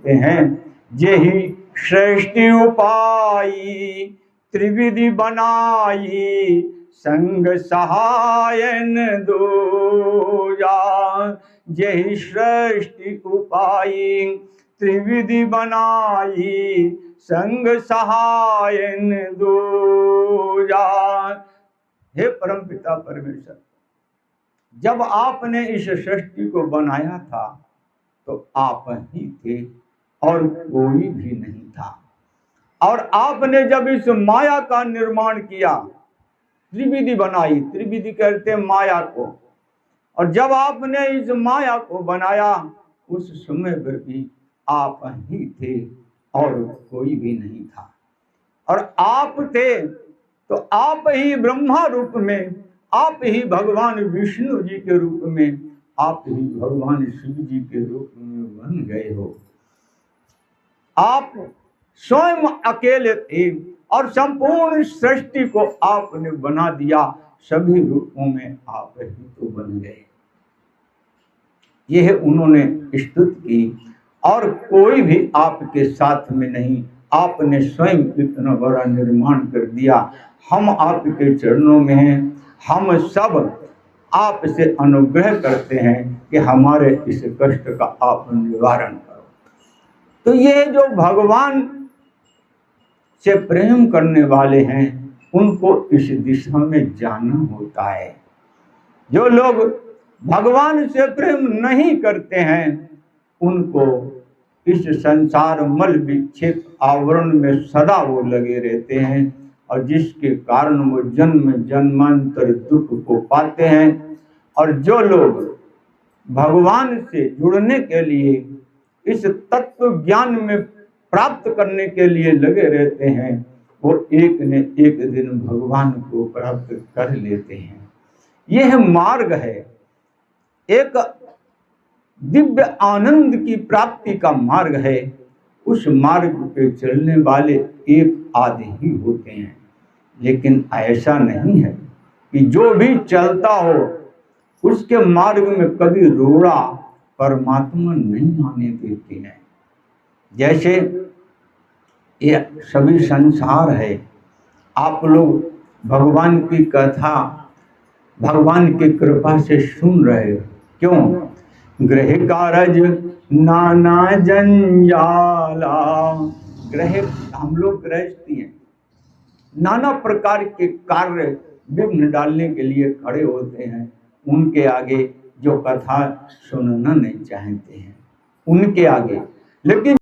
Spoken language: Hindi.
हैं जेहि सृष्टि उपाई त्रिविधि बनाई संग सहायन दूजा। जेहि सृष्टि उपाई त्रिविधि बनाई संग सहायन दूजा। हे परमपिता परमेश्वर, जब आपने इस सृष्टि को बनाया था तो आप ही थे और कोई भी नहीं था। और आपने जब इस माया का निर्माण किया, त्रिविधि बनाई, त्रिविधि कहते हैं माया को, और जब आपने इस माया को बनाया उस समय पर भी आप ही थे और कोई भी नहीं था। और आप थे तो आप ही ब्रह्मा रूप में, आप ही भगवान विष्णु जी के रूप में, आप ही भगवान शिव जी के रूप में बन गए हो। आप स्वयं अकेले थे और संपूर्ण सृष्टि को आपने बना दिया। सभी रूपों में आप ही तो बन गए। यह उन्होंने स्तुति की और कोई भी आपके साथ में नहीं। आपने स्वयं इतना बड़ा निर्माण कर दिया। हम आपके चरणों में हैं। हम सब आपसे अनुग्रह करते हैं कि हमारे इस कष्ट का आप निवारण करो। तो ये जो भगवान से प्रेम करने वाले हैं उनको इस दिशा में जाना होता है। जो लोग भगवान से प्रेम नहीं करते हैं उनको इस संसार मल विक्षेप आवरण में सदा वो लगे रहते हैं, और जिसके कारण वो जन्म जन्मांतर दुख को पाते हैं। और जो लोग भगवान से जुड़ने के लिए, इस तत्व ज्ञान में प्राप्त करने के लिए लगे रहते हैं, वो एक न एक दिन भगवान को प्राप्त कर लेते हैं। यह मार्ग है, एक दिव्य आनंद की प्राप्ति का मार्ग है। उस मार्ग पे चलने वाले एक आधे ही होते हैं, लेकिन ऐसा नहीं है कि जो भी चलता हो उसके मार्ग में कभी रोड़ा परमात्मा नहीं आने देते हैं। जैसे ये सभी संसार है, आप लोग भगवान की कथा भगवान की कृपा से सुन रहे हो। क्यों? ग्रह कारज नाना जंजाला। ग्रह, हम लोग गृहस्थी हैं, नाना प्रकार के कार्य विघ्न डालने के लिए खड़े होते हैं। उनके आगे जो कथा सुनना नहीं चाहते हैं, उनके आगे। लेकिन